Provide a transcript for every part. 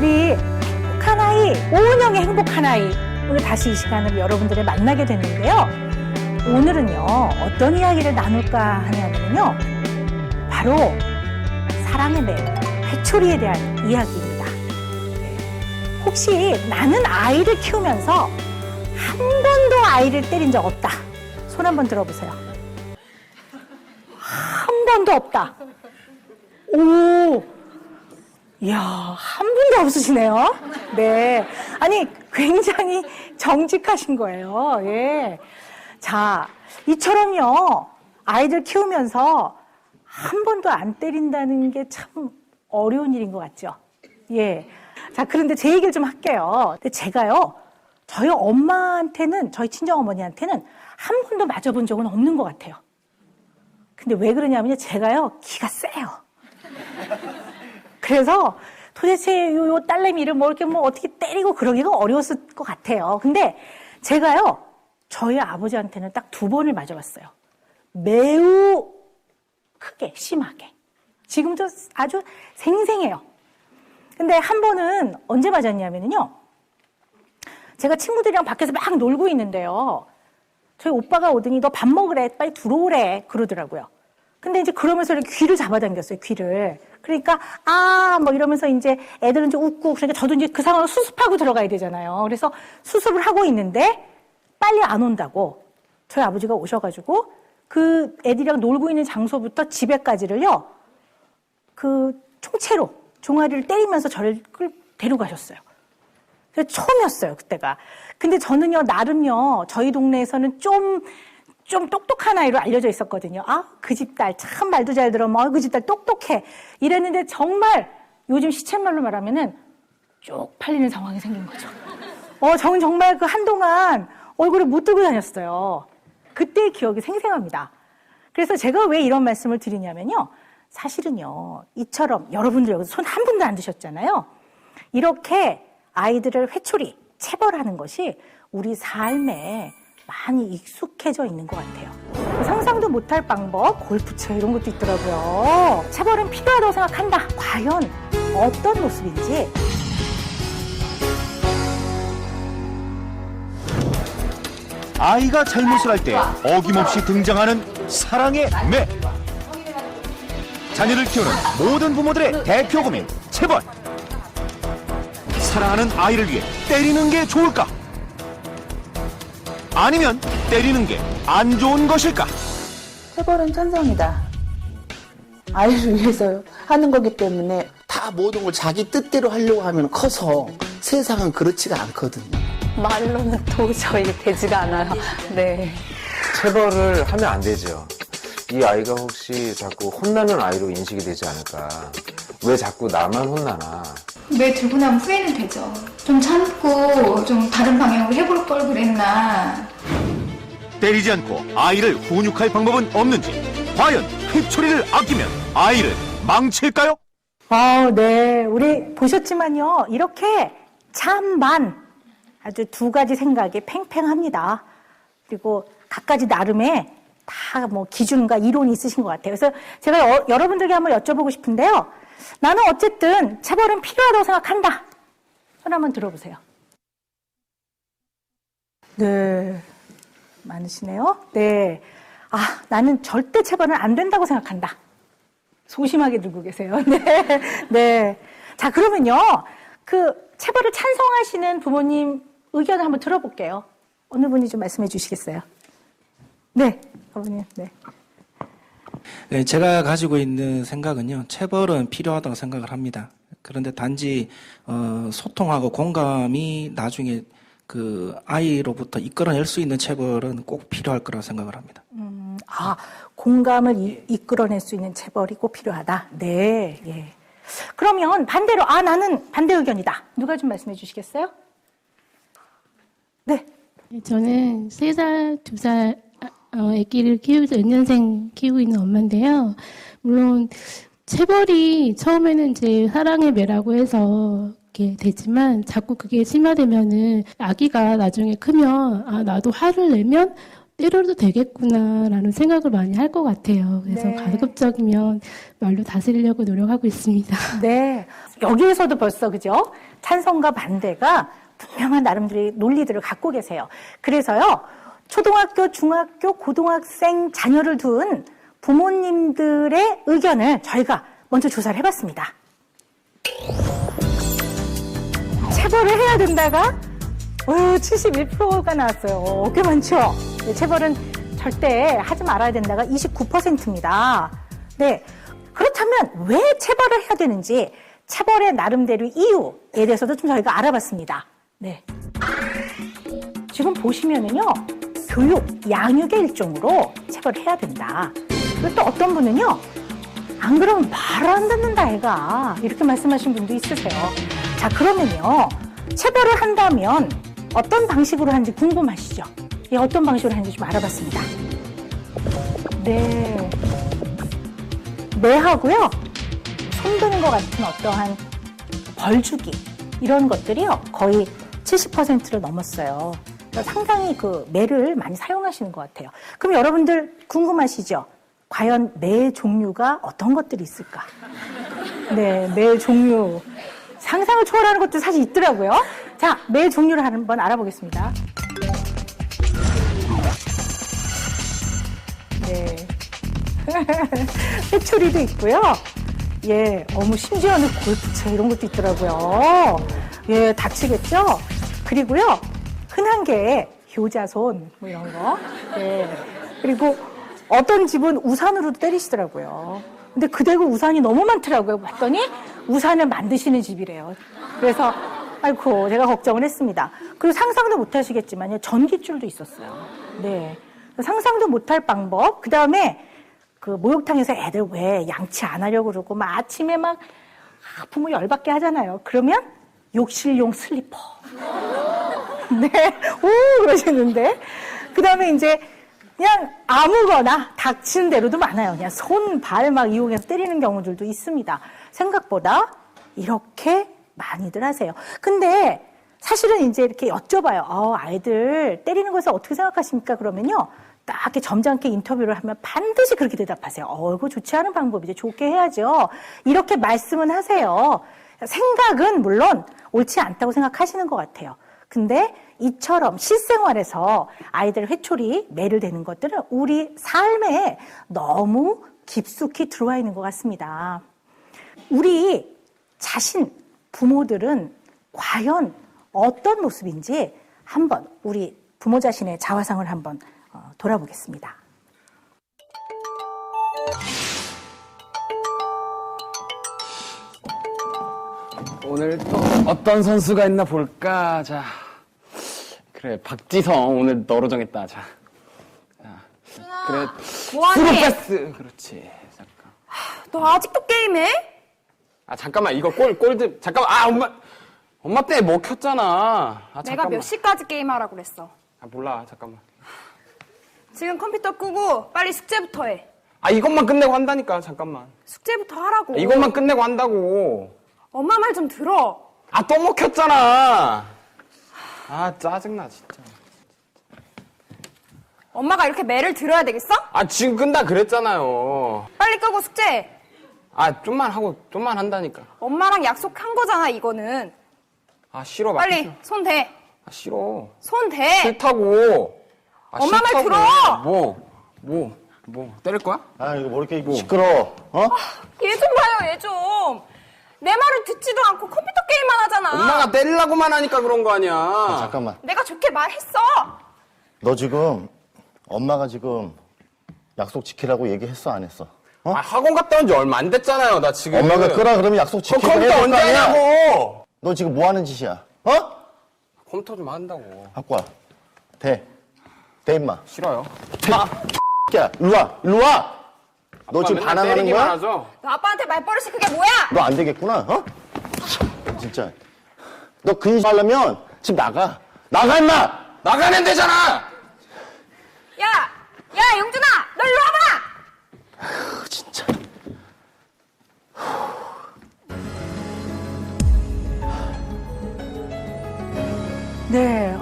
우리 행복한 아이, 오은영의 행복한 아이. 오늘 다시 이 시간을 여러분들을 만나게 됐는데요. 오늘은요, 어떤 이야기를 나눌까 하냐면요, 바로 사랑의 매, 회초리에 대한 이야기입니다. 혹시 나는 아이를 키우면서 한 번도 아이를 때린 적 없다. 손 한번 들어보세요. 한 번도 없다. 오, 이야, 한 분도 없으시네요. 네. 아니, 굉장히 정직하신 거예요. 예. 자, 이처럼요, 아이들 키우면서 한 번도 안 때린다는 게 참 어려운 일인 것 같죠? 예. 자, 그런데 제 얘기를 좀 할게요. 근데 제가요, 저희 엄마한테는, 저희 친정어머니한테는 한 번도 맞아본 적은 없는 것 같아요. 근데 왜 그러냐면요, 제가요, 기가 세요. 그래서 도대체 요 딸내미를 뭐 이렇게 뭐 어떻게 때리고 그러기가 어려웠을 것 같아요. 근데 제가요, 저희 아버지한테는 딱 2번을 맞아봤어요. 매우 크게, 심하게. 지금도 아주 생생해요. 근데 한 번은 언제 맞았냐면요, 제가 친구들이랑 밖에서 막 놀고 있는데요, 저희 오빠가 오더니 너 밥 먹으래, 빨리 들어오래 그러더라고요. 근데 이제 그러면서 이렇게 귀를 잡아당겼어요, 귀를. 그러니까 뭐 이러면서 이제 애들은 이제 웃고, 그러니까 저도 이제 그 상황을 수습하고 들어가야 되잖아요. 그래서 수습을 하고 있는데 빨리 안 온다고 저희 아버지가 오셔가지고 그 애들이랑 놀고 있는 장소부터 집에까지를요, 그 총채로 종아리를 때리면서 저를 데려가셨어요. 그래서 처음이었어요, 그때가. 근데 저는요, 나름요, 저희 동네에서는 좀 똑똑한 아이로 알려져 있었거든요. 아, 그 집 딸 참 말도 잘 들어. 그 집 딸 똑똑해. 이랬는데 정말 요즘 시쳇말로 말하면은 쪽팔리는 상황이 생긴 거죠. 저는 정말 그 한동안 얼굴을 못 들고 다녔어요. 그때의 기억이 생생합니다. 그래서 제가 왜 이런 말씀을 드리냐면요, 사실은요, 이처럼 여러분들 여기서 손 한 분도 안 드셨잖아요. 이렇게 아이들을 회초리, 체벌하는 것이 우리 삶에 많이 익숙해져 있는 것 같아요. 상상도 못할 방법, 골프채 이런 것도 있더라고요. 체벌은 필요하다고 생각한다. 과연 어떤 모습인지. 아이가 잘못을 할 때 어김없이 등장하는 사랑의 매. 자녀를 키우는 모든 부모들의 대표고민, 체벌. 사랑하는 아이를 위해 때리는 게 좋을까? 아니면 때리는 게 안 좋은 것일까? 체벌은 찬성이다. 아이를 위해서 하는 거기 때문에 다 모든 걸 자기 뜻대로 하려고 하면 커서 세상은 그렇지가 않거든요. 말로는 도저히 되지가 않아요. 네. 체벌을 하면 안 되죠. 이 아이가 혹시 자꾸 혼나는 아이로 인식이 되지 않을까. 왜 자꾸 나만 혼나나. 매 들고 나면 후회는 되죠. 좀 참고 좀 다른 방향으로 해볼 걸 그랬나. 때리지 않고 아이를 훈육할 방법은 없는지, 과연 회초리를 아끼면 아이를 망칠까요? 네. 우리 보셨지만요, 이렇게 찬반 아주 2가지 생각이 팽팽합니다. 그리고 각가지 나름의 다 뭐 기준과 이론이 있으신 것 같아요. 그래서 제가 여러분들께 한번 여쭤보고 싶은데요. 나는 어쨌든 체벌은 필요하다고 생각한다. 손 한번 들어보세요. 네. 많으시네요. 네. 나는 절대 체벌은 안 된다고 생각한다. 소심하게 들고 계세요. 네. 네. 자, 그러면요, 그 체벌을 찬성하시는 부모님 의견을 한번 들어볼게요. 어느 분이 좀 말씀해 주시겠어요? 네, 아버님. 네. 네, 제가 가지고 있는 생각은요, 체벌은 필요하다고 생각을 합니다. 그런데 단지 소통하고 공감이 나중에 그 아이로부터 이끌어낼 수 있는 체벌은 꼭 필요할 거라고 생각을 합니다. 공감을 이끌어낼 수 있는 체벌이 꼭 필요하다. 네, 예. 그러면 반대로 나는 반대 의견이다. 누가 좀 말씀해 주시겠어요? 네. 저는 3살, 2살 아기를 키우면서 연년생 키우고 있는 엄마인데요. 물론 체벌이 처음에는 이제 사랑의 매라고 해서 이렇게 되지만 자꾸 그게 심화되면은 아기가 나중에 크면 나도 화를 내면 때려도 되겠구나라는 생각을 많이 할 것 같아요. 그래서 네. 가급적이면 말로 다스리려고 노력하고 있습니다. 네. 여기에서도 벌써 그죠? 찬성과 반대가 분명한 나름대로의 논리들을 갖고 계세요. 그래서요, 초등학교, 중학교, 고등학생 자녀를 둔 부모님들의 의견을 저희가 먼저 조사를 해봤습니다. 체벌을 해야 된다가 71%가 나왔어요. 꽤 많죠? 네, 체벌은 절대 하지 말아야 된다가 29%입니다. 네. 그렇다면 왜 체벌을 해야 되는지 체벌의 나름대로 이유에 대해서도 좀 저희가 알아봤습니다. 네. 지금 보시면은요, 교육, 양육의 일종으로 체벌을 해야 된다. 그리고 또 어떤 분은요, 안 그러면 말을 안 듣는다, 애가. 이렇게 말씀하신 분도 있으세요. 자, 그러면요, 체벌을 한다면 어떤 방식으로 하는지 궁금하시죠? 예, 어떤 방식으로 하는지 좀 알아봤습니다. 네. 매하고요, 손드는 것 같은 어떠한 벌주기, 이런 것들이요, 거의 70%를 넘었어요. 그러니까 상당히 그 매를 많이 사용하시는 것 같아요. 그럼 여러분들 궁금하시죠? 과연 매 종류가 어떤 것들이 있을까? 네, 매 종류. 상상을 초월하는 것도 사실 있더라고요. 자, 매 종류를 한번 알아보겠습니다. 네. 회초리도 있고요. 예, 심지어는 골프채 이런 것도 있더라고요. 예, 다치겠죠? 그리고요, 흔한 게 효자손, 뭐 이런 거. 예. 그리고 어떤 집은 우산으로도 때리시더라고요. 근데 그 댁은 우산이 너무 많더라고요. 봤더니 우산을 만드시는 집이래요. 그래서, 아이고, 제가 걱정을 했습니다. 그리고 상상도 못 하시겠지만요, 전깃줄도 있었어요. 네. 상상도 못할 방법. 그 다음에 그 목욕탕에서 애들 왜 양치 안 하려고 그러고 막 아침에 막 부모 열받게 하잖아요. 그러면 욕실용 슬리퍼. 네. 오, 그러시는데. 그 다음에 이제 그냥 아무거나 닥치는 대로도 많아요. 그냥 손, 발 막 이용해서 때리는 경우들도 있습니다. 생각보다 이렇게 많이들 하세요. 근데 사실은 이제 이렇게 여쭤봐요. 아이들 때리는 것을 어떻게 생각하십니까? 그러면요, 딱 이렇게 점잖게 인터뷰를 하면 반드시 그렇게 대답하세요. 이거 좋지 않은 방법이죠. 좋게 해야죠. 이렇게 말씀은 하세요. 생각은 물론 옳지 않다고 생각하시는 것 같아요. 근데 이처럼 실생활에서 아이들 회초리, 매를 대는 것들은 우리 삶에 너무 깊숙이 들어와 있는 것 같습니다. 우리 자신, 부모들은 과연 어떤 모습인지 한번 우리 부모 자신의 자화상을 한번 돌아보겠습니다. 오늘 또 어떤 선수가 있나 볼까. 자, 그래, 박지성 오늘 너로 정했다. 자, 그래, 뭐하니? 스루패스. 그렇지. 잠깐. 너 아직도 게임해? 잠깐만, 이거 골드. 잠깐만, 엄마 때문에 먹혔잖아. 내가 잠깐만. 몇 시까지 게임하라고 그랬어? 몰라. 잠깐만. 지금 컴퓨터 끄고 빨리 숙제부터 해. 이것만 끝내고 한다니까. 잠깐만. 숙제부터 하라고. 이것만 끝내고 한다고. 엄마 말 좀 들어. 또 먹혔잖아. 짜증나, 진짜. 엄마가 이렇게 매를 들어야 되겠어? 지금 끈다 그랬잖아요. 빨리 끄고 숙제해. 좀만 한다니까. 엄마랑 약속한 거잖아, 이거는. 싫어. 빨리 손 대. 싫어. 손 대. 싫다고. 엄마 말 싫다고. 들어. 뭐 때릴 거야? 이거 뭐 이렇게 시끄러워, 얘 좀 봐요, 얘 좀. 내 말을 듣지도 않고 컴퓨터 게임만 하잖아. 엄마가 때리려고만 하니까 그런 거 아니야. 잠깐만. 내가 좋게 말했어. 너 지금, 엄마가 지금 약속 지키라고 얘기했어, 안 했어? 학원 갔다 온 지 얼마 안 됐잖아요, 나 지금. 엄마가 끄라 그러면 약속 지키고 해야 컴퓨터 될 언제 거 아니야? 하냐고. 너 지금 뭐 하는 짓이야? 컴퓨터 좀 한다고. 갖고 와. 대, 임마. 싫어요. 야, 일로 와! 너 지금 맨날 반항하는 때리기만 거야? 하죠? 너 아빠한테 말버릇이 그게 뭐야? 너 안 되겠구나, 진짜. 너 근심하려면 집 나가. 나가, 임마! 나가면 되잖아. 야, 용준아, 너 일로 와봐. 진짜. 네,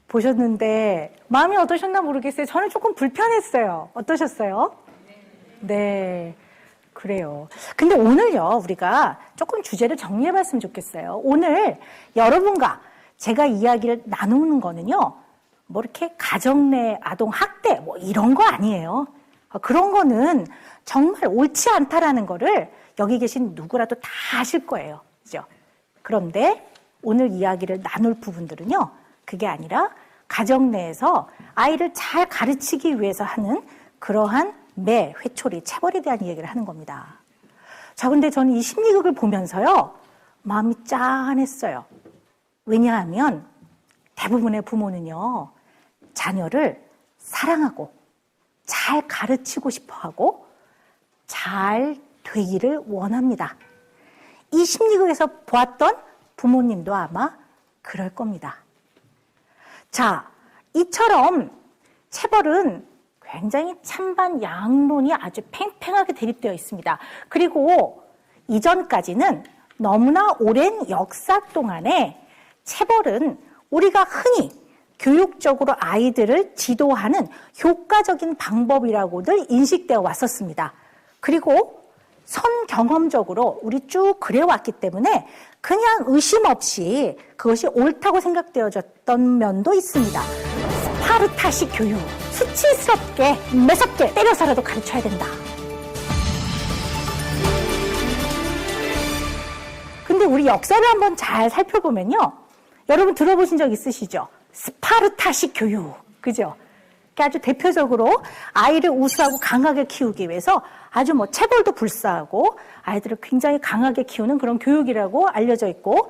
보셨는데 마음이 어떠셨나 모르겠어요. 저는 조금 불편했어요. 어떠셨어요? 네. 그래요. 근데 오늘요, 우리가 조금 주제를 정리해봤으면 좋겠어요. 오늘 여러분과 제가 이야기를 나누는 거는요, 뭐 이렇게 가정 내 아동 학대 뭐 이런 거 아니에요. 그런 거는 정말 옳지 않다라는 거를 여기 계신 누구라도 다 아실 거예요. 그죠? 그런데 오늘 이야기를 나눌 부분들은요, 그게 아니라 가정 내에서 아이를 잘 가르치기 위해서 하는 그러한 매, 회초리, 체벌에 대한 이야기를 하는 겁니다. 자, 근데 저는 이 심리극을 보면서요, 마음이 짠했어요. 왜냐하면 대부분의 부모는요, 자녀를 사랑하고 잘 가르치고 싶어 하고 잘 되기를 원합니다. 이 심리극에서 보았던 부모님도 아마 그럴 겁니다. 자, 이처럼 체벌은 굉장히 찬반 양론이 아주 팽팽하게 대립되어 있습니다. 그리고 이전까지는 너무나 오랜 역사 동안에 체벌은 우리가 흔히 교육적으로 아이들을 지도하는 효과적인 방법이라고들 인식되어 왔었습니다. 그리고 선 경험적으로 우리 쭉 그래왔기 때문에 그냥 의심 없이 그것이 옳다고 생각되어졌던 면도 있습니다. 스파르타식 교육, 수치스럽게 매섭게 때려서라도 가르쳐야 된다. 근데 우리 역사를 한번 잘 살펴보면요, 여러분 들어보신 적 있으시죠? 스파르타식 교육, 그죠? 아주 대표적으로 아이를 우수하고 강하게 키우기 위해서 아주 뭐 체벌도 불사하고 아이들을 굉장히 강하게 키우는 그런 교육이라고 알려져 있고,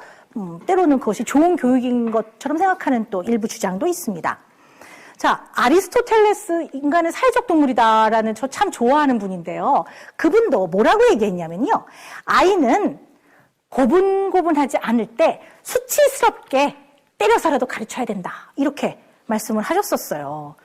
때로는 그것이 좋은 교육인 것처럼 생각하는 또 일부 주장도 있습니다. 자, 아리스토텔레스 인간은 사회적 동물이다라는 저 참 좋아하는 분인데요. 그분도 뭐라고 얘기했냐면요, 아이는 고분고분하지 않을 때 수치스럽게 때려서라도 가르쳐야 된다, 이렇게 말씀을 하셨었어요.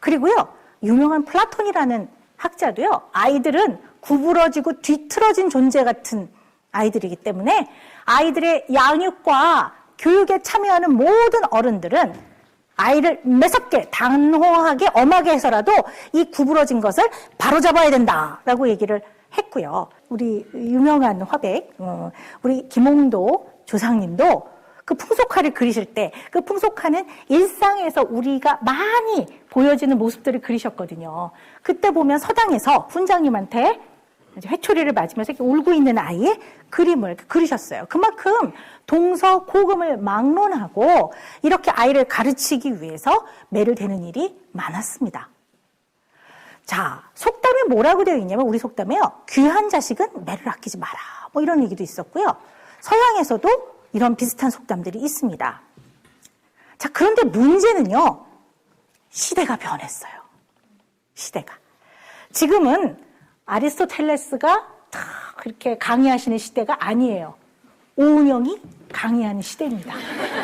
그리고요, 유명한 플라톤이라는 학자도요, 아이들은 구부러지고 뒤틀어진 존재 같은 아이들이기 때문에 아이들의 양육과 교육에 참여하는 모든 어른들은 아이를 매섭게, 단호하게, 엄하게 해서라도 이 구부러진 것을 바로잡아야 된다라고 얘기를 했고요. 우리 유명한 화백, 우리 김홍도 조상님도 그 풍속화를 그리실 때 그 풍속화는 일상에서 우리가 많이 보여지는 모습들을 그리셨거든요. 그때 보면 서당에서 훈장님한테 회초리를 맞으면서 이렇게 울고 있는 아이의 그림을 그리셨어요. 그만큼 동서고금을 막론하고 이렇게 아이를 가르치기 위해서 매를 대는 일이 많았습니다. 자, 속담에 뭐라고 되어 있냐면, 우리 속담에요, 귀한 자식은 매를 아끼지 마라, 뭐 이런 얘기도 있었고요. 서양에서도 이런 비슷한 속담들이 있습니다. 자, 그런데 문제는요, 시대가 변했어요. 시대가. 지금은 아리스토텔레스가 다 그렇게 강의하시는 시대가 아니에요. 오은영이 강의하는 시대입니다.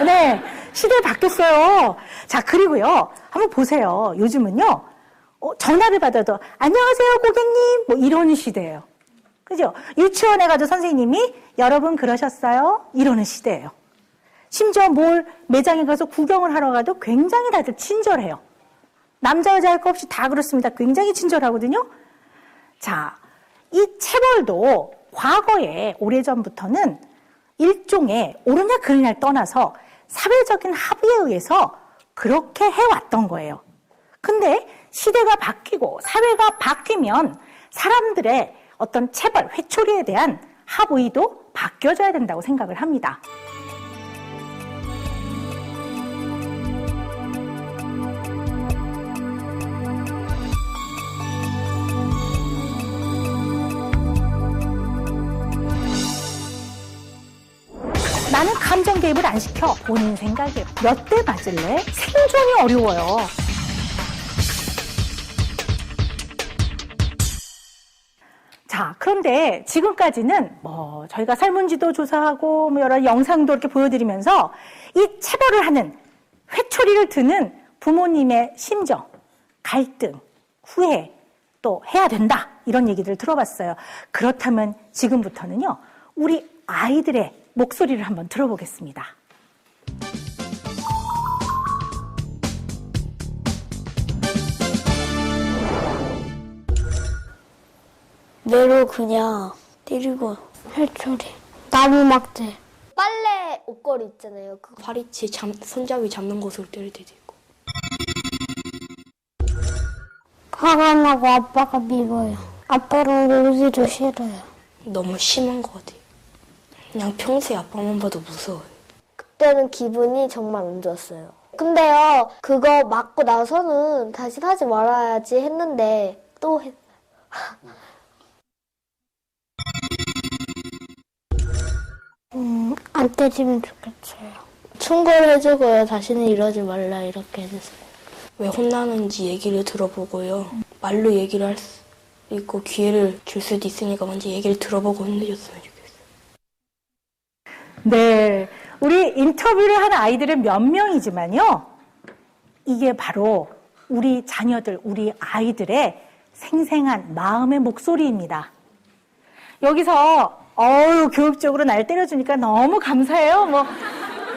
네, 시대 바뀌었어요. 자, 그리고요, 한번 보세요. 요즘은요, 전화를 받아도 안녕하세요 고객님, 뭐 이런 시대예요. 그죠? 유치원에 가도 선생님이 여러분 그러셨어요? 이러는 시대예요. 심지어 매장에 가서 구경을 하러 가도 굉장히 다들 친절해요. 남자 여자 할 거 없이 다 그렇습니다. 굉장히 친절하거든요. 자, 이 체벌도 과거에 오래전부터는 일종의 옳으냐 그르냐를 떠나서 사회적인 합의에 의해서 그렇게 해왔던 거예요. 근데 시대가 바뀌고 사회가 바뀌면 사람들의 어떤 체벌, 회초리에 대한 합의도 바뀌어져야 된다고 생각을 합니다. 나는 감정 개입을 안 시켜. 본인 생각이에요. 몇 대 맞을래? 생존이 어려워요. 자, 그런데 지금까지는 저희가 설문지도 조사하고 여러 영상도 이렇게 보여드리면서 이 체벌을 하는, 회초리를 드는 부모님의 심정, 갈등, 후회, 또 해야 된다, 이런 얘기들을 들어봤어요. 그렇다면 지금부터는요, 우리 아이들의 목소리를 한번 들어보겠습니다. 매로 그냥 때리고 회초리 나무 막대 빨래 옷걸이 있잖아요. 그 파리치 손잡이 잡는 곳으로 때릴 때도 있고. 화가 나고 아빠가 미워요. 아빠랑 놀기도 싫어요. 너무 심한 것 같아요. 그냥 평소에 아빠만 봐도 무서워요. 그때는 기분이 정말 안 좋았어요. 근데요, 그거 맞고 나서는 다시 하지 말아야지 했는데 또 했어요. 안 때리면 좋겠어요. 충고를 해주고요. 다시는 이러지 말라 이렇게 해줬어요. 왜 혼나는지 얘기를 들어보고요. 말로 얘기를 할 수 있고 기회를 줄 수도 있으니까 먼저 얘기를 들어보고 혼내줬으면 좋겠어요. 네, 우리 인터뷰를 한 아이들은 몇 명이지만요. 이게 바로 우리 자녀들, 우리 아이들의 생생한 마음의 목소리입니다. 여기서 교육적으로 날 때려주니까 너무 감사해요. 뭐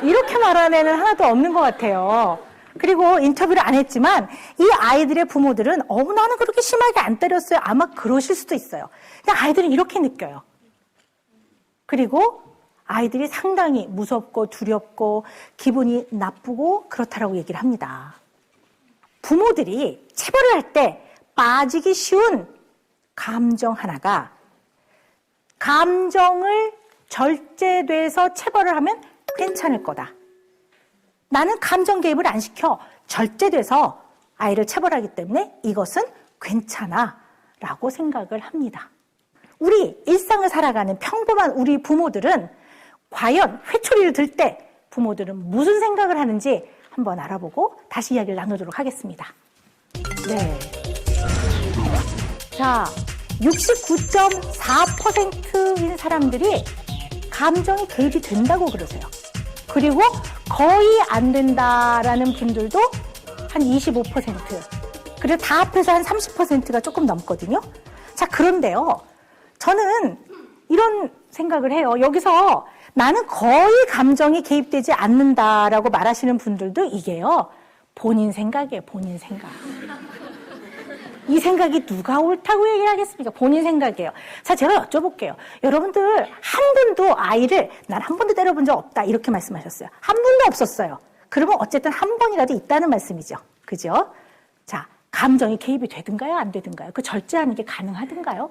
이렇게 말하는 애는 하나도 없는 것 같아요. 그리고 인터뷰를 안 했지만 이 아이들의 부모들은 나는 그렇게 심하게 안 때렸어요. 아마 그러실 수도 있어요. 근데 아이들은 이렇게 느껴요. 그리고 아이들이 상당히 무섭고 두렵고 기분이 나쁘고 그렇다라고 얘기를 합니다. 부모들이 체벌을 할 때 빠지기 쉬운 감정 하나가 감정을 절제돼서 체벌을 하면 괜찮을 거다. 나는 감정 개입을 안 시켜 절제돼서 아이를 체벌하기 때문에 이것은 괜찮아 라고 생각을 합니다. 우리 일상을 살아가는 평범한 우리 부모들은 과연 회초리를 들 때 부모들은 무슨 생각을 하는지 한번 알아보고 다시 이야기를 나누도록 하겠습니다. 네. 자, 69.4%인 사람들이 감정이 개입이 된다고 그러세요. 그리고 거의 안 된다라는 분들도 한 25%. 그리고 다 합해서 한 30%가 조금 넘거든요. 자, 그런데요. 저는 이런 생각을 해요. 여기서 나는 거의 감정이 개입되지 않는다라고 말하시는 분들도 이게요. 본인 생각이에요. 본인 생각. 이 생각이 누가 옳다고 얘기를 하겠습니까? 본인 생각이에요. 자, 제가 여쭤볼게요. 여러분들 한 분도 아이를 난 한 번도 때려본 적 없다 이렇게 말씀하셨어요. 한 번도 없었어요. 그러면 어쨌든 한 번이라도 있다는 말씀이죠. 그죠? 자, 감정이 개입이 되든가요? 안 되든가요? 그 절제하는 게 가능하든가요?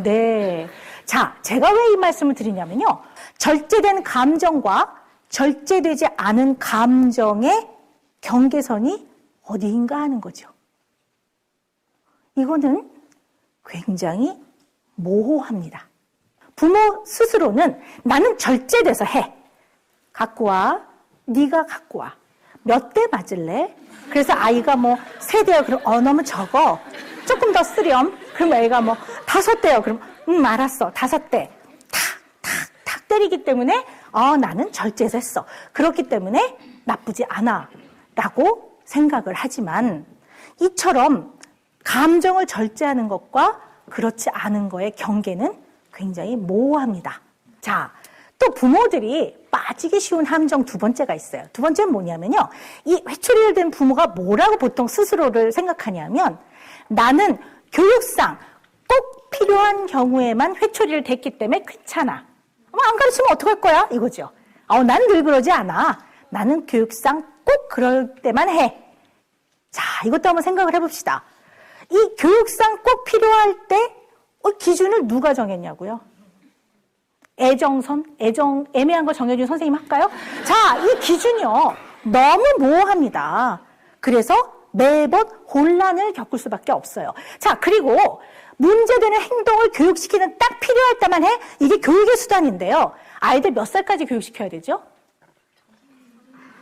네. 자, 제가 왜 이 말씀을 드리냐면요. 절제된 감정과 절제되지 않은 감정의 경계선이 어디인가 하는 거죠. 이거는 굉장히 모호합니다. 부모 스스로는 나는 절제돼서 해. 갖고 와. 네가 갖고 와. 몇 대 맞을래? 그래서 아이가 뭐 3대요. 그럼 너무 적어. 조금 더 쓰렴. 그럼 애가 뭐 5대요. 그럼 알았어. 5대. 탁 때리기 때문에 나는 절제해서 했어. 그렇기 때문에 나쁘지 않아. 라고 생각을 하지만 이처럼 감정을 절제하는 것과 그렇지 않은 거의 경계는 굉장히 모호합니다. 자, 또 부모들이 빠지기 쉬운 함정 두 번째가 있어요. 두 번째는 뭐냐면요. 이 회초리를 든 부모가 뭐라고 보통 스스로를 생각하냐면 나는 교육상 꼭 필요한 경우에만 회초리를 댔기 때문에 괜찮아. 안 가르치면 어떡할 거야? 이거죠. 난 늘 그러지 않아. 나는 교육상 꼭 그럴 때만 해. 자, 이것도 한번 생각을 해봅시다. 이 교육상 꼭 필요할 때 기준을 누가 정했냐고요? 애매한 거 정해준 선생님 할까요? 자, 이 기준이요. 너무 모호합니다. 그래서 매번 혼란을 겪을 수밖에 없어요. 자, 그리고 문제되는 행동을 교육시키는 딱 필요할 때만 해. 이게 교육의 수단인데요. 아이들 몇 살까지 교육시켜야 되죠?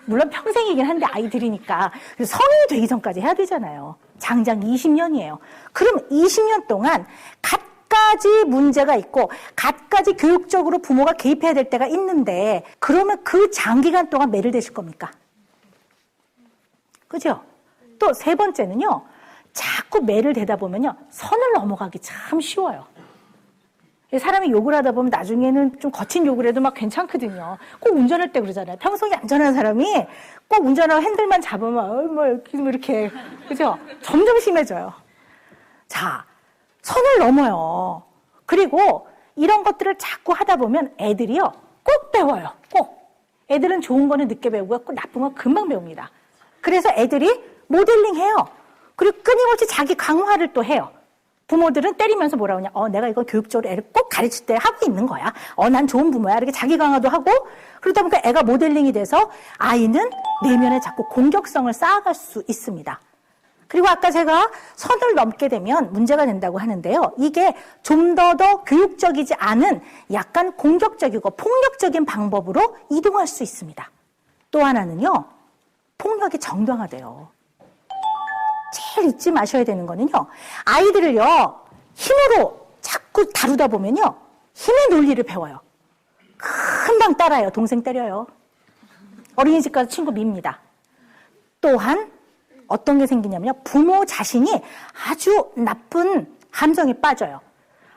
물론 평생이긴 한데 아이들이니까 성인이 되기 전까지 해야 되잖아요. 장장 20년이에요. 그럼 20년 동안 갖가지 문제가 있고 갖가지 교육적으로 부모가 개입해야 될 때가 있는데 그러면 그 장기간 동안 매를 대실 겁니까? 그죠? 또 세 번째는요. 자꾸 매를 대다 보면요. 선을 넘어가기 참 쉬워요. 사람이 욕을 하다 보면 나중에는 좀 거친 욕을 해도 막 괜찮거든요. 꼭 운전할 때 그러잖아요. 평소에 안전한 사람이 꼭 운전하고 핸들만 잡으면 이렇게 그죠? 점점 심해져요. 자, 선을 넘어요. 그리고 이런 것들을 자꾸 하다 보면 애들이요, 꼭 배워요. 꼭. 애들은 좋은 거는 늦게 배우고 나쁜 건 금방 배웁니다. 그래서 애들이 모델링 해요. 그리고 끊임없이 자기 강화를 또 해요. 부모들은 때리면서 뭐라 그러냐. 내가 이거 교육적으로 애를 꼭 가르칠 때 하고 있는 거야. 난 좋은 부모야. 이렇게 자기 강화도 하고, 그러다 보니까 애가 모델링이 돼서 아이는 내면에 자꾸 공격성을 쌓아갈 수 있습니다. 그리고 아까 제가 선을 넘게 되면 문제가 된다고 하는데요. 이게 좀 더 교육적이지 않은 약간 공격적이고 폭력적인 방법으로 이동할 수 있습니다. 또 하나는요, 폭력이 정당화돼요. 제일 잊지 마셔야 되는 거는요, 아이들을요, 힘으로 자꾸 다루다 보면요, 힘의 논리를 배워요. 금방 따라요. 동생 때려요. 어린이집 가서 친구 밉니다. 또한 어떤 게 생기냐면요, 부모 자신이 아주 나쁜 함정에 빠져요.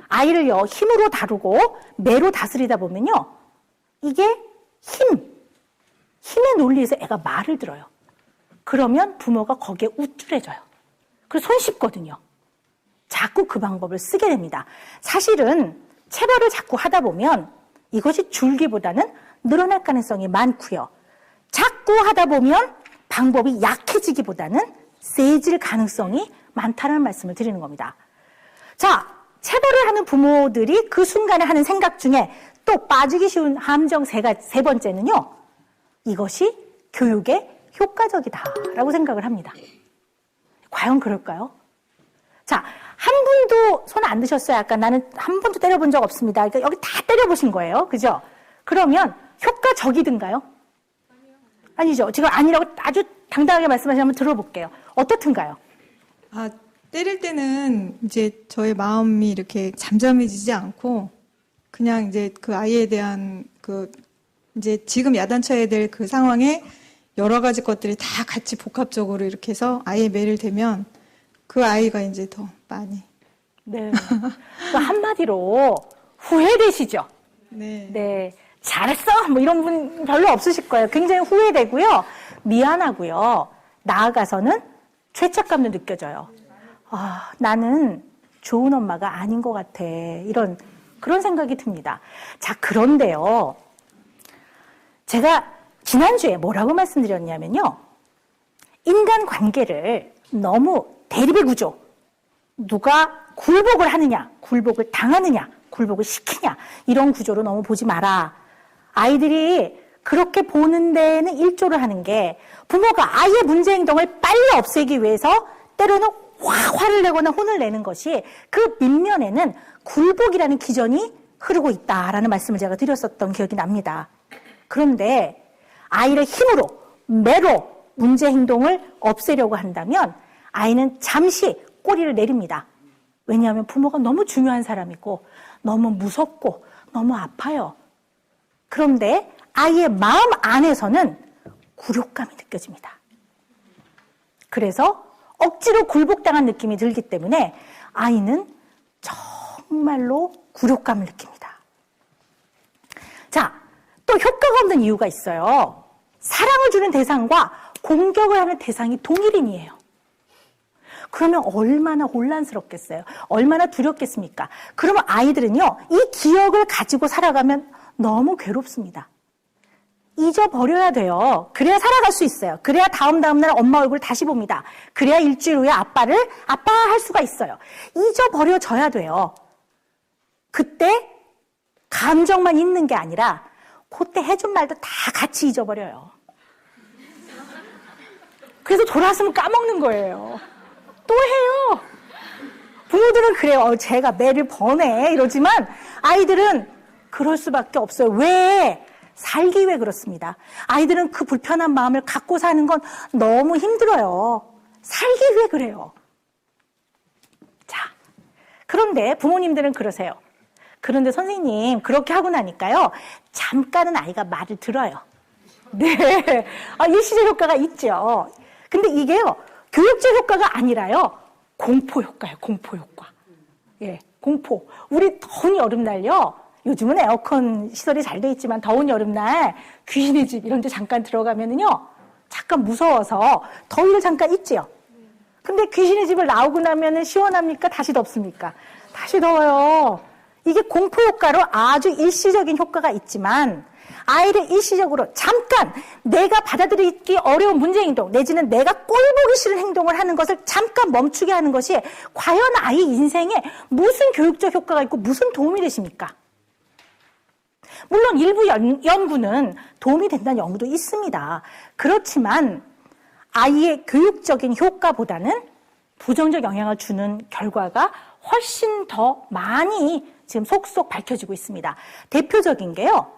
아이를요, 힘으로 다루고 매로 다스리다 보면요, 이게 힘의 논리에서 애가 말을 들어요. 그러면 부모가 거기에 우쭐해져요. 그래서 손쉽거든요. 자꾸 그 방법을 쓰게 됩니다. 사실은 체벌을 자꾸 하다 보면 이것이 줄기보다는 늘어날 가능성이 많고요. 자꾸 하다 보면 방법이 약해지기보다는 세질 가능성이 많다는 말씀을 드리는 겁니다. 자, 체벌을 하는 부모들이 그 순간에 하는 생각 중에 또 빠지기 쉬운 함정 세 번째는요, 이것이 교육에 효과적이다라고 생각을 합니다. 과연 그럴까요? 자, 한 분도 손 안 드셨어요? 아까 나는 한 번도 때려본 적 없습니다. 그러니까 여기 다 때려보신 거예요. 그죠? 그러면 효과적이든가요? 아니죠. 지금 아니라고 아주 당당하게 말씀하시면 한번 들어볼게요. 어떻든가요? 때릴 때는 이제 저의 마음이 이렇게 잠잠해지지 않고 그냥 이제 그 아이에 대한 이제 지금 야단쳐야 될 그 상황에 여러 가지 것들이 다 같이 복합적으로 이렇게 해서 아이의 매를 대면 그 아이가 이제 더 많이. 네. 그 한마디로 후회되시죠? 네. 네. 잘했어! 뭐 이런 분 별로 없으실 거예요. 굉장히 후회되고요. 미안하고요. 나아가서는 죄책감도 느껴져요. 나는 좋은 엄마가 아닌 것 같아. 그런 생각이 듭니다. 자, 그런데요. 제가 지난주에 뭐라고 말씀드렸냐면요. 인간 관계를 너무 대립의 구조, 누가 굴복을 하느냐, 굴복을 당하느냐, 굴복을 시키냐, 이런 구조로 너무 보지 마라. 아이들이 그렇게 보는 데에는 일조를 하는 게 부모가 아이의 문제 행동을 빨리 없애기 위해서 때로는 화를 내거나 혼을 내는 것이 그 밑면에는 굴복이라는 기전이 흐르고 있다라는 말씀을 제가 드렸었던 기억이 납니다. 그런데 아이를 힘으로, 매로 문제 행동을 없애려고 한다면 아이는 잠시 꼬리를 내립니다. 왜냐하면 부모가 너무 중요한 사람이고 너무 무섭고 너무 아파요. 그런데 아이의 마음 안에서는 굴욕감이 느껴집니다. 그래서 억지로 굴복당한 느낌이 들기 때문에 아이는 정말로 굴욕감을 느낍니다. 자, 또 효과가 없는 이유가 있어요. 사랑을 주는 대상과 공격을 하는 대상이 동일인이에요. 그러면 얼마나 혼란스럽겠어요. 얼마나 두렵겠습니까? 그러면 아이들은요, 이 기억을 가지고 살아가면 너무 괴롭습니다. 잊어버려야 돼요. 그래야 살아갈 수 있어요. 그래야 다음날 엄마 얼굴 다시 봅니다. 그래야 일주일 후에 아빠를 아빠할 수가 있어요. 잊어버려져야 돼요. 그때 감정만 있는 게 아니라 그때 해준 말도 다 같이 잊어버려요. 그래서 돌아왔으면 까먹는 거예요. 또 해요. 부모들은 그래요. 제가 매를 버네 이러지만 아이들은 그럴 수밖에 없어요. 왜? 살기 위해 그렇습니다. 아이들은 그 불편한 마음을 갖고 사는 건 너무 힘들어요. 살기 위해 그래요. 자, 그런데 부모님들은 그러세요. 그런데 선생님, 그렇게 하고 나니까요, 잠깐은 아이가 말을 들어요. 네. 일시적 효과가 있죠. 근데 이게요, 교육적 효과가 아니라요, 공포 효과예요, 공포 효과. 예, 공포. 우리 더운 여름날요, 요즘은 에어컨 시설이 잘 돼 있지만 더운 여름날 귀신의 집 이런 데 잠깐 들어가면은요, 잠깐 무서워서 더위를 잠깐 잊지요. 근데 귀신의 집을 나오고 나면은 시원합니까? 다시 덥습니까? 다시 더워요. 이게 공포 효과로 아주 일시적인 효과가 있지만 아이를 일시적으로 잠깐 내가 받아들이기 어려운 문제 행동 내지는 내가 꼴보기 싫은 행동을 하는 것을 잠깐 멈추게 하는 것이 과연 아이 인생에 무슨 교육적 효과가 있고 무슨 도움이 되십니까? 물론 일부 연구는 도움이 된다는 연구도 있습니다. 그렇지만 아이의 교육적인 효과보다는 부정적 영향을 주는 결과가 훨씬 더 많이 지금 속속 밝혀지고 있습니다. 대표적인 게요.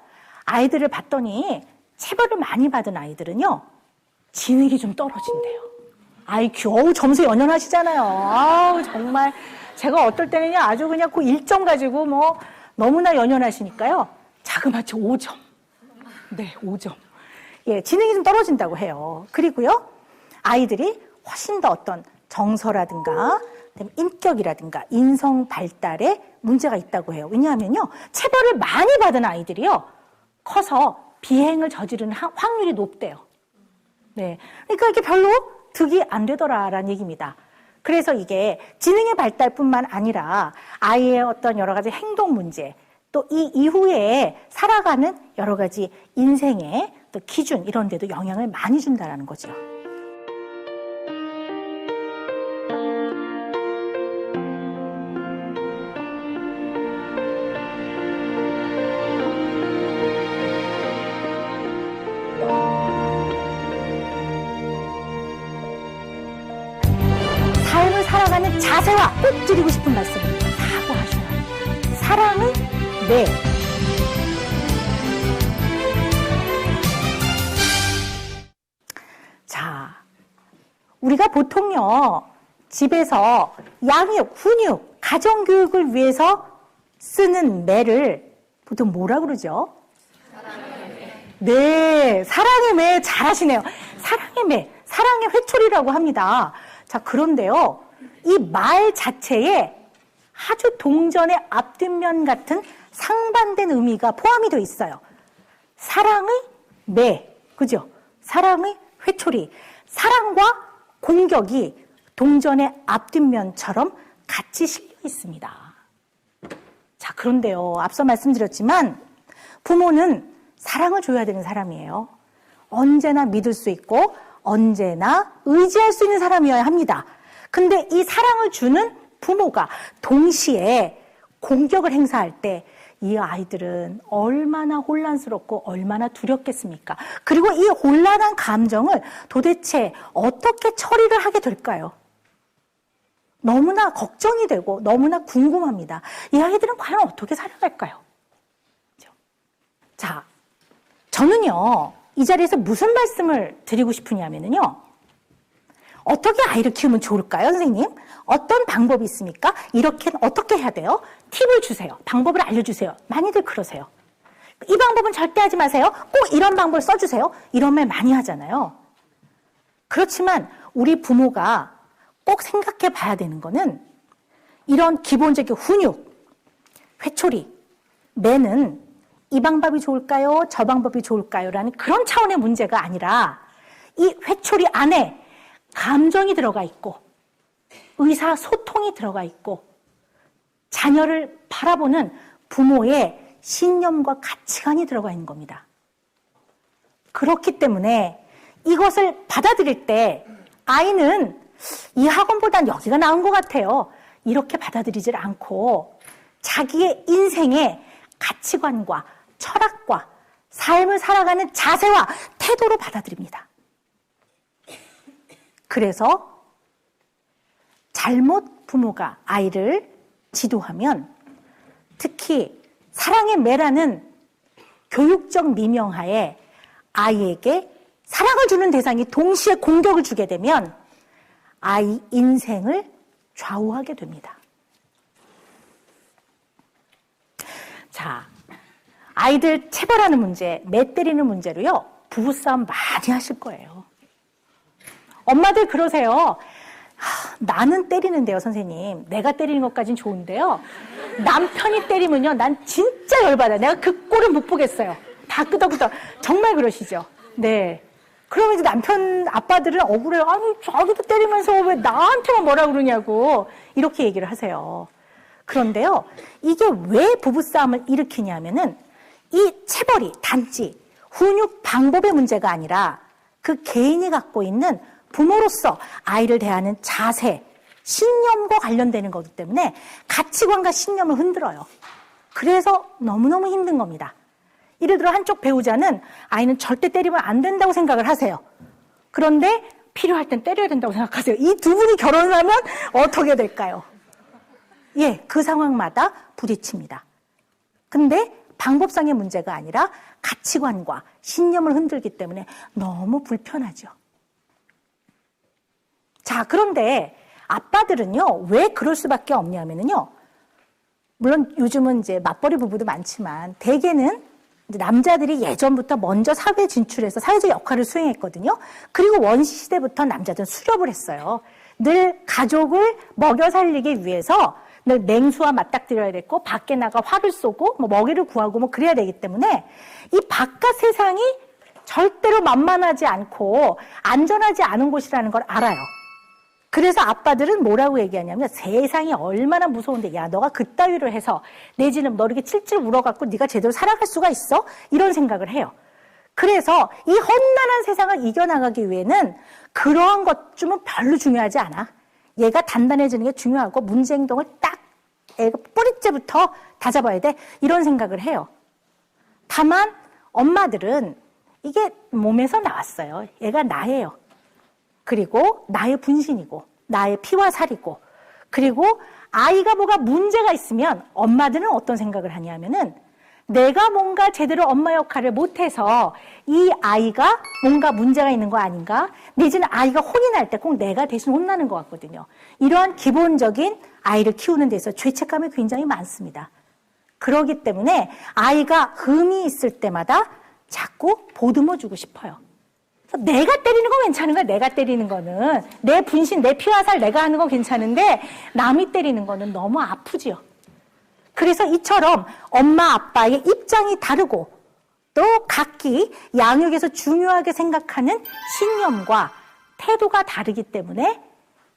아이들을 봤더니 체벌을 많이 받은 아이들은요. 지능이 좀 떨어진대요. IQ, 점수 연연하시잖아요. 아우, 정말. 제가 어떨 때는요, 아주 그냥 그 1점 가지고 뭐, 너무나 연연하시니까요. 자그마치 5점. 네, 5점. 예, 지능이 좀 떨어진다고 해요. 그리고요, 아이들이 훨씬 더 어떤 정서라든가, 인격이라든가, 인성 발달에 문제가 있다고 해요. 왜냐하면요, 체벌을 많이 받은 아이들이요, 커서 비행을 저지르는 확률이 높대요. 네. 그러니까 이게 별로 득이 안 되더라라는 얘기입니다. 그래서 이게 지능의 발달뿐만 아니라 아이의 어떤 여러 가지 행동 문제, 또 이 이후에 살아가는 여러 가지 인생의 또 기준 이런 데도 영향을 많이 준다라는 거죠. 삶을 살아가는 자세와 꼭 드리고 싶은 말씀입니다. 사고하셔야 합니다. 사랑은 네. 자, 우리가 보통요, 집에서 양육, 훈육, 가정교육을 위해서 쓰는 매를 보통 뭐라 그러죠? 네, 사랑의 매 잘하시네요. 사랑의 매, 사랑의 회초리라고 합니다. 자, 그런데요, 이 말 자체에 아주 동전의 앞뒷면 같은 상반된 의미가 포함이 되어 있어요. 사랑의 매, 그죠? 사랑의 회초리. 사랑과 공격이 동전의 앞뒷면처럼 같이 실려 있습니다. 자, 그런데요, 앞서 말씀드렸지만 부모는 사랑을 줘야 되는 사람이에요. 언제나 믿을 수 있고 언제나 의지할 수 있는 사람이어야 합니다. 근데 이 사랑을 주는 부모가 동시에 공격을 행사할 때 이 아이들은 얼마나 혼란스럽고 얼마나 두렵겠습니까? 그리고 이 혼란한 감정을 도대체 어떻게 처리를 하게 될까요? 너무나 걱정이 되고 너무나 궁금합니다. 이 아이들은 과연 어떻게 살아갈까요? 자, 저는요, 이 자리에서 무슨 말씀을 드리고 싶으냐면요. 어떻게 아이를 키우면 좋을까요, 선생님? 어떤 방법이 있습니까? 이렇게 어떻게 해야 돼요? 팁을 주세요. 방법을 알려주세요. 많이들 그러세요. 이 방법은 절대 하지 마세요. 꼭 이런 방법을 써주세요. 이런 말 많이 하잖아요. 그렇지만 우리 부모가 꼭 생각해 봐야 되는 거는 이런 기본적인 훈육, 회초리, 매는 이 방법이 좋을까요? 저 방법이 좋을까요? 라는 그런 차원의 문제가 아니라 이 회초리 안에 감정이 들어가 있고 의사소통이 들어가 있고 자녀를 바라보는 부모의 신념과 가치관이 들어가 있는 겁니다. 그렇기 때문에 이것을 받아들일 때 아이는 이 학원보단 여기가 나은 것 같아요. 이렇게 받아들이질 않고 자기의 인생의 가치관과 철학과 삶을 살아가는 자세와 태도로 받아들입니다. 그래서 잘못 부모가 아이를 지도하면 특히 사랑의 매라는 교육적 미명하에 아이에게 사랑을 주는 대상이 동시에 공격을 주게 되면 아이 인생을 좌우하게 됩니다. 자, 아이들 체벌하는 문제, 매 때리는 문제로요, 부부싸움 많이 하실 거예요. 엄마들 그러세요. 나는 때리는데요, 선생님. 내가 때리는 것까진 좋은데요. 남편이 때리면요, 난 진짜 열받아요. 내가 그 꼴을 못 보겠어요. 다 끄덕끄덕. 정말 그러시죠? 네. 그러면 이제 남편, 아빠들은 억울해요. 아니, 자기도 때리면서 왜 나한테만 뭐라 그러냐고. 이렇게 얘기를 하세요. 그런데요, 이게 왜 부부싸움을 일으키냐면은 이 체벌이 단지 훈육 방법의 문제가 아니라 그 개인이 갖고 있는 부모로서 아이를 대하는 자세, 신념과 관련되는 거기 때문에 가치관과 신념을 흔들어요. 그래서 너무너무 힘든 겁니다. 예를 들어 한쪽 배우자는 아이는 절대 때리면 안 된다고 생각을 하세요. 그런데 필요할 땐 때려야 된다고 생각하세요. 이 두 분이 결혼을 하면 어떻게 될까요? 예, 그 상황마다 부딪힙니다. 근데 방법상의 문제가 아니라 가치관과 신념을 흔들기 때문에 너무 불편하죠. 자, 그런데 아빠들은요, 왜 그럴 수밖에 없냐면요. 물론 요즘은 이제 맞벌이 부부도 많지만 대개는 이제 남자들이 예전부터 먼저 사회 진출해서 사회적 역할을 수행했거든요. 그리고 원시 시대부터 남자들은 수렵을 했어요. 늘 가족을 먹여 살리기 위해서 늘 맹수와 맞닥뜨려야 됐고 밖에 나가 활을 쏘고 뭐 먹이를 구하고 뭐 그래야 되기 때문에 이 바깥 세상이 절대로 만만하지 않고 안전하지 않은 곳이라는 걸 알아요. 그래서 아빠들은 뭐라고 얘기하냐면 세상이 얼마나 무서운데 야 너가 그따위로 해서 내지는 너 이렇게 찔찔 울어갖고 네가 제대로 살아갈 수가 있어? 이런 생각을 해요. 그래서 이 험난한 세상을 이겨나가기 위해는 그러한 것쯤은 별로 중요하지 않아. 얘가 단단해지는 게 중요하고 문제 행동을 딱 애가 뿌리째부터 다잡아야 돼. 이런 생각을 해요. 다만 엄마들은 이게 몸에서 나왔어요. 얘가 나예요. 그리고 나의 분신이고 나의 피와 살이고 그리고 아이가 뭐가 문제가 있으면 엄마들은 어떤 생각을 하냐면은 내가 뭔가 제대로 엄마 역할을 못해서 이 아이가 뭔가 문제가 있는 거 아닌가? 내지는 아이가 혼이 날 때 꼭 내가 대신 혼나는 것 같거든요. 이러한 기본적인 아이를 키우는 데 있어서 죄책감이 굉장히 많습니다. 그렇기 때문에 아이가 흠이 있을 때마다 자꾸 보듬어 주고 싶어요. 내가 때리는 건 괜찮은 거야. 내가 때리는 거는 내 분신, 내 피와 살 내가 하는 건 괜찮은데 남이 때리는 거는 너무 아프지요. 그래서 이처럼 엄마 아빠의 입장이 다르고 또 각기 양육에서 중요하게 생각하는 신념과 태도가 다르기 때문에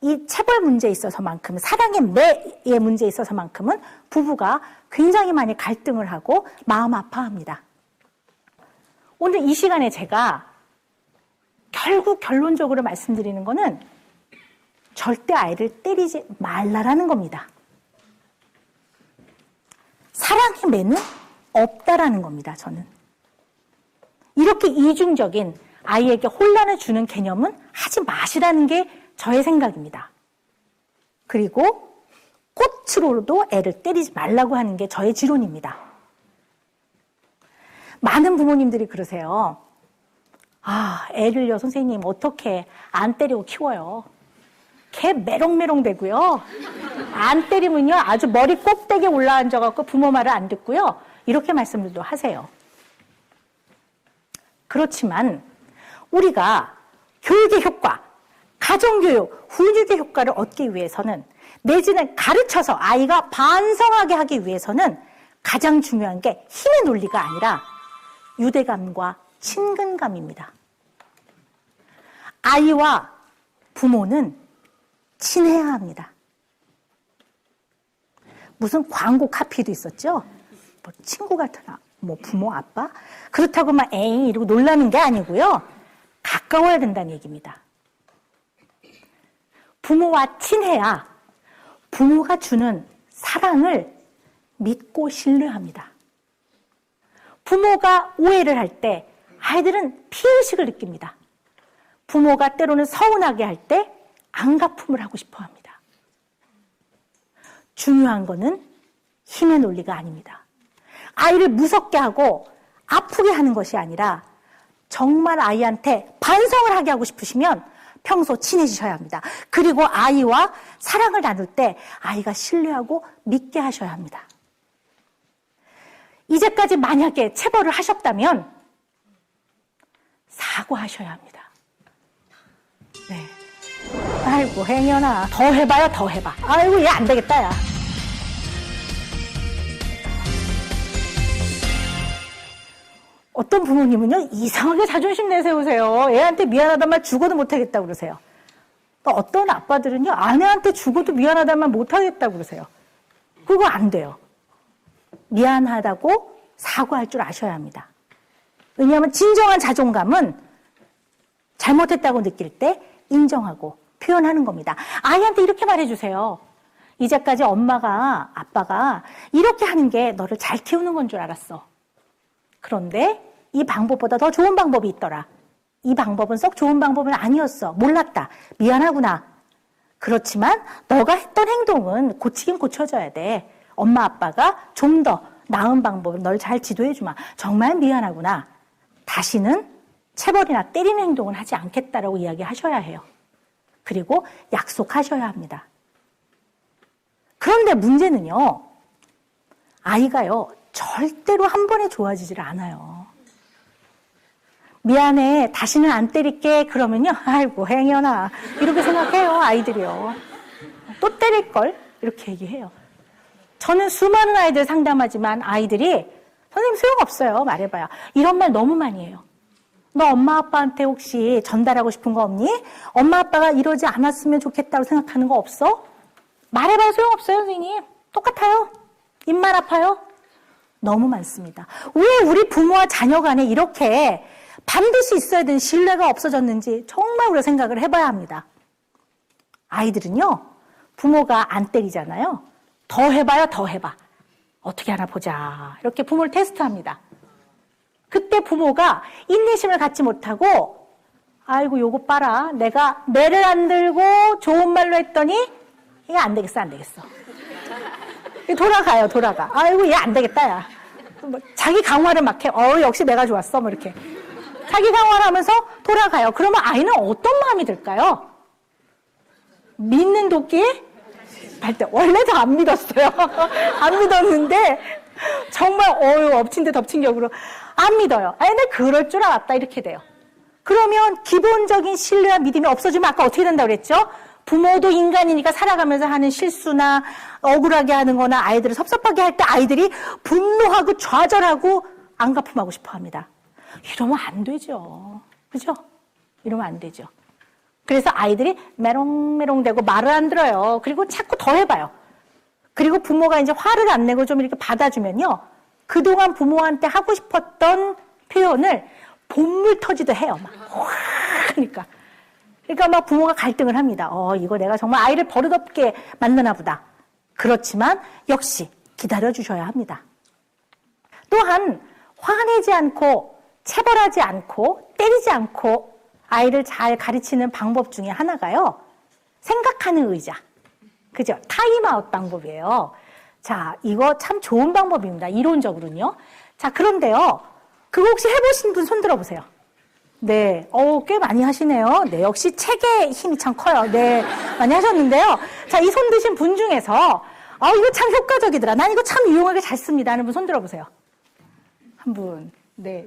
이 체벌 문제에 있어서만큼은 사랑의 매의 문제에 있어서만큼은 부부가 굉장히 많이 갈등을 하고 마음 아파합니다. 오늘 이 시간에 제가 결국 결론적으로 말씀드리는 거는 절대 아이를 때리지 말라라는 겁니다. 사랑의 매는 없다라는 겁니다, 저는. 이렇게 이중적인 아이에게 혼란을 주는 개념은 하지 마시라는 게 저의 생각입니다. 그리고 꽃으로도 애를 때리지 말라고 하는 게 저의 지론입니다. 많은 부모님들이 그러세요. 아, 애를요, 선생님, 어떻게 안 때리고 키워요? 걔 메롱메롱 되고요. 안 때리면요, 아주 머리 꼭대기에 올라앉아갖고 부모 말을 안 듣고요. 이렇게 말씀들도 하세요. 그렇지만, 우리가 교육의 효과, 가정교육, 훈육의 효과를 얻기 위해서는, 내지는 가르쳐서 아이가 반성하게 하기 위해서는 가장 중요한 게 힘의 논리가 아니라 유대감과 친근감입니다. 아이와 부모는 친해야 합니다. 무슨 광고 카피도 있었죠? 뭐 친구 같은 뭐 부모, 아빠? 그렇다고 막 에잉 이러고 놀라는 게 아니고요. 가까워야 된다는 얘기입니다. 부모와 친해야 부모가 주는 사랑을 믿고 신뢰합니다. 부모가 오해를 할 때 아이들은 피해의식을 느낍니다. 부모가 때로는 서운하게 할 때 안갚음을 하고 싶어 합니다. 중요한 거는 힘의 논리가 아닙니다. 아이를 무섭게 하고 아프게 하는 것이 아니라 정말 아이한테 반성을 하게 하고 싶으시면 평소 친해지셔야 합니다. 그리고 아이와 사랑을 나눌 때 아이가 신뢰하고 믿게 하셔야 합니다. 이제까지 만약에 체벌을 하셨다면 사과하셔야 합니다. 네. 아이고 행여나 더 해봐요. 더 해봐. 아이고 얘 안 되겠다 야. 어떤 부모님은요 이상하게 자존심 내세우세요. 애한테 미안하단 말 죽어도 못하겠다고 그러세요. 또 어떤 아빠들은요 아내한테 죽어도 미안하단 말 못하겠다고 그러세요. 그거 안 돼요. 미안하다고 사과할 줄 아셔야 합니다. 왜냐하면 진정한 자존감은 잘못했다고 느낄 때 인정하고 표현하는 겁니다. 아이한테 이렇게 말해주세요. 이제까지 엄마가, 아빠가 이렇게 하는 게 너를 잘 키우는 건 줄 알았어. 그런데 이 방법보다 더 좋은 방법이 있더라. 이 방법은 썩 좋은 방법은 아니었어. 몰랐다. 미안하구나. 그렇지만 너가 했던 행동은 고치긴 고쳐져야 돼. 엄마, 아빠가 좀 더 나은 방법을 널 잘 지도해주마. 정말 미안하구나. 다시는 체벌이나 때리는 행동은 하지 않겠다라고 이야기하셔야 해요. 그리고 약속하셔야 합니다. 그런데 문제는요, 아이가요, 절대로 한 번에 좋아지질 않아요. 미안해, 다시는 안 때릴게. 그러면요, 아이고, 행여나. 이렇게 생각해요, 아이들이요. 또 때릴걸? 이렇게 얘기해요. 저는 수많은 아이들 상담하지만 아이들이, 선생님 소용없어요. 말해봐요. 이런 말 너무 많이 해요. 너 엄마 아빠한테 혹시 전달하고 싶은 거 없니? 엄마 아빠가 이러지 않았으면 좋겠다고 생각하는 거 없어? 말해봐요. 소용없어요, 선생님. 똑같아요. 입만 아파요. 너무 많습니다. 왜 우리 부모와 자녀 간에 이렇게 반드시 있어야 되는 신뢰가 없어졌는지 정말 우리가 생각을 해봐야 합니다. 아이들은요, 부모가 안 때리잖아요. 더 해봐요, 더 해봐. 어떻게 하나 보자. 이렇게 부모를 테스트합니다. 그때 부모가 인내심을 갖지 못하고, 아이고, 요거 봐라. 내가 매를 안 들고 좋은 말로 했더니, 얘 안 되겠어, 안 되겠어. 돌아가요, 돌아가. 아이고, 얘 안 되겠다, 야. 뭐 자기 강화를 막 해. 역시 내가 좋았어, 뭐 이렇게. 자기 강화를 하면서 돌아가요. 그러면 아이는 어떤 마음이 들까요? 믿는 도끼에 발대. 원래도 안 믿었어요. 안 믿었는데, 정말, 엎친 데 덮친 격으로 안 믿어요. 근데 그럴 줄 알았다. 이렇게 돼요. 그러면 기본적인 신뢰와 믿음이 없어지면 아까 어떻게 된다고 그랬죠? 부모도 인간이니까 살아가면서 하는 실수나 억울하게 하는 거나 아이들을 섭섭하게 할 때 아이들이 분노하고 좌절하고 안갚음하고 싶어 합니다. 이러면 안 되죠. 그죠? 이러면 안 되죠. 그래서 아이들이 메롱메롱대고 말을 안 들어요. 그리고 자꾸 더 해봐요. 그리고 부모가 이제 화를 안 내고 좀 이렇게 받아주면요. 그동안 부모한테 하고 싶었던 표현을 본물 터지도 해요. 막, 그러니까 막 부모가 갈등을 합니다. 이거 내가 정말 아이를 버릇없게 만드나 보다. 그렇지만 역시 기다려주셔야 합니다. 또한 화내지 않고 체벌하지 않고 때리지 않고 아이를 잘 가르치는 방법 중에 하나가요. 생각하는 의자. 그죠? 타임아웃 방법이에요. 자, 이거 참 좋은 방법입니다. 이론적으로는요. 자, 그런데요. 그거 혹시 해보신 분 손 들어보세요. 네, 꽤 많이 하시네요. 네, 역시 책의 힘이 참 커요. 네, 많이 하셨는데요. 자, 이 손 드신 분 중에서, 이거 참 효과적이더라. 난 이거 참 유용하게 잘 씁니다. 하는 분 손 들어보세요. 한 분, 네,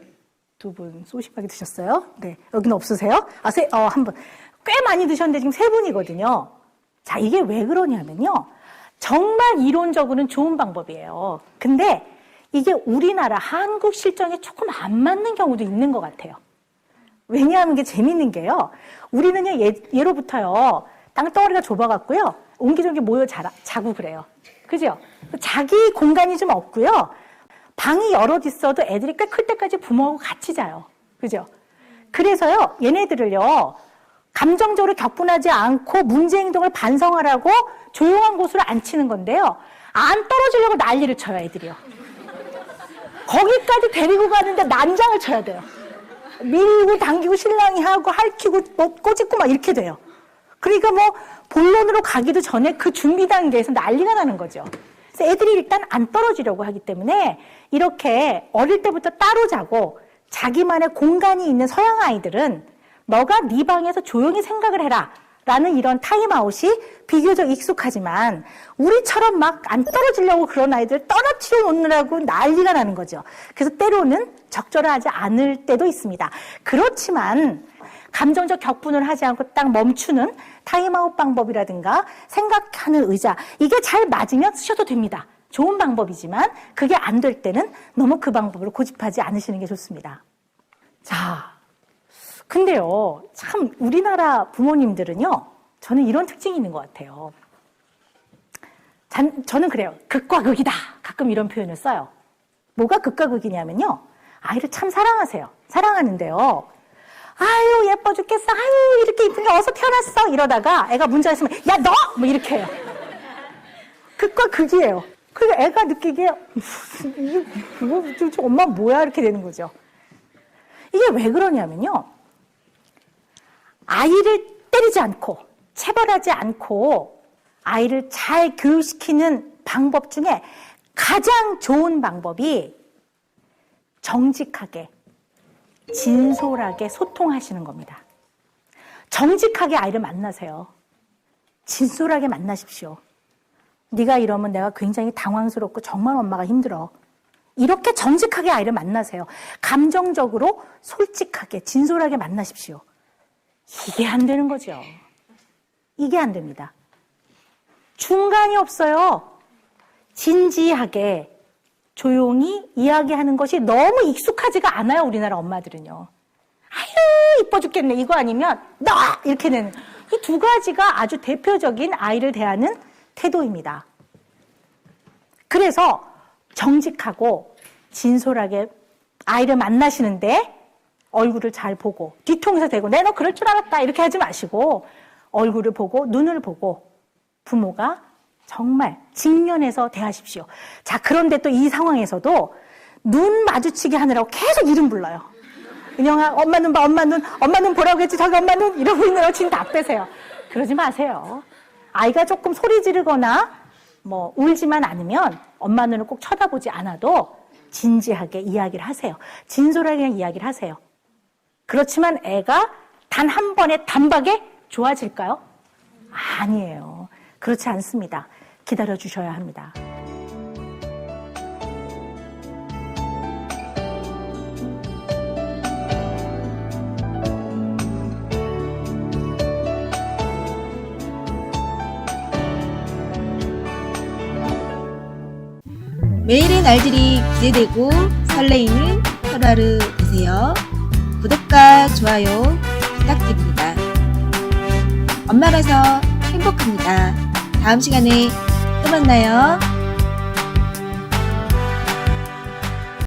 두 분, 소심하게 드셨어요? 네, 여기는 없으세요? 한 분. 꽤 많이 드셨는데 지금 세 분이거든요. 자, 이게 왜 그러냐면요. 정말 이론적으로는 좋은 방법이에요. 근데 이게 우리나라 한국 실정에 조금 안 맞는 경우도 있는 것 같아요. 왜냐하면 이게 재밌는 게요. 우리는요, 예로부터요, 땅덩어리가 좁아갖고요, 옹기종기 모여 자고 그래요. 그죠? 자기 공간이 좀 없고요. 방이 여럿 있어도 애들이 꽤 클 때까지 부모하고 같이 자요. 그죠? 그래서요, 얘네들을요, 감정적으로 격분하지 않고 문제 행동을 반성하라고 조용한 곳으로 앉히는 건데요. 안 떨어지려고 난리를 쳐요, 애들이요. 거기까지 데리고 가는데 난장을 쳐야 돼요. 밀고 당기고 신랑이 하고 핥히고 꼬집고 막 이렇게 돼요. 그러니까 뭐 본론으로 가기도 전에 그 준비 단계에서 난리가 나는 거죠. 그래서 애들이 일단 안 떨어지려고 하기 때문에 이렇게 어릴 때부터 따로 자고 자기만의 공간이 있는 서양 아이들은 너가 네 방에서 조용히 생각을 해라 라는 이런 타임아웃이 비교적 익숙하지만 우리처럼 막 안 떨어지려고 그런 아이들 떨어뜨려 놓느라고 난리가 나는 거죠. 그래서 때로는 적절하지 않을 때도 있습니다. 그렇지만 감정적 격분을 하지 않고 딱 멈추는 타임아웃 방법이라든가 생각하는 의자, 이게 잘 맞으면 쓰셔도 됩니다. 좋은 방법이지만 그게 안 될 때는 너무 그 방법으로 고집하지 않으시는 게 좋습니다. 자, 근데요, 참 우리나라 부모님들은요, 저는 이런 특징이 있는 것 같아요. 저는 그래요. 극과 극이다. 가끔 이런 표현을 써요. 뭐가 극과 극이냐면요. 아이를 참 사랑하세요. 사랑하는데요. 아유, 예뻐 죽겠어. 아유, 이렇게 이쁘게 어서 태어났어. 이러다가 애가 문제 있으면, 야, 너! 뭐 이렇게 해요. 극과 극이에요. 그리고 애가 느끼기에, 엄마 뭐야? 이렇게 되는 거죠. 이게 왜 그러냐면요. 아이를 때리지 않고, 체벌하지 않고, 아이를 잘 교육시키는 방법 중에 가장 좋은 방법이 정직하게, 진솔하게 소통하시는 겁니다. 정직하게 아이를 만나세요. 진솔하게 만나십시오. 네가 이러면 내가 굉장히 당황스럽고 정말 엄마가 힘들어. 이렇게 정직하게 아이를 만나세요. 감정적으로 솔직하게, 진솔하게 만나십시오. 이게 안 되는 거죠. 이게 안 됩니다. 중간이 없어요. 진지하게, 조용히 이야기하는 것이 너무 익숙하지가 않아요, 우리나라 엄마들은요. 아유, 이뻐 죽겠네. 이거 아니면, 너! 이렇게 되는. 이 두 가지가 아주 대표적인 아이를 대하는 태도입니다. 그래서 정직하고 진솔하게 아이를 만나시는데 얼굴을 잘 보고 뒤통수 대고 내 너 그럴 줄 알았다 이렇게 하지 마시고 얼굴을 보고 눈을 보고 부모가 정말 직면해서 대하십시오. 자, 그런데 또 이 상황에서도 눈 마주치게 하느라고 계속 이름 불러요. 은영아, 엄마 눈 봐, 엄마 눈 보라고 했지, 저기 엄마 눈 이러고 있느라고 진 다 빼세요. 그러지 마세요. 아이가 조금 소리 지르거나 뭐 울지만 않으면 엄마 눈을 꼭 쳐다보지 않아도 진지하게 이야기를 하세요. 진솔하게 그냥 이야기를 하세요. 그렇지만 애가 단 한 번에 단박에 좋아질까요? 아니에요. 그렇지 않습니다. 기다려 주셔야 합니다. 매일의 날들이 기대되고 설레이는 하루하루 되세요. 구독과 좋아요 부탁드립니다. 엄마라서 행복합니다. 다음 시간에 또 만나요.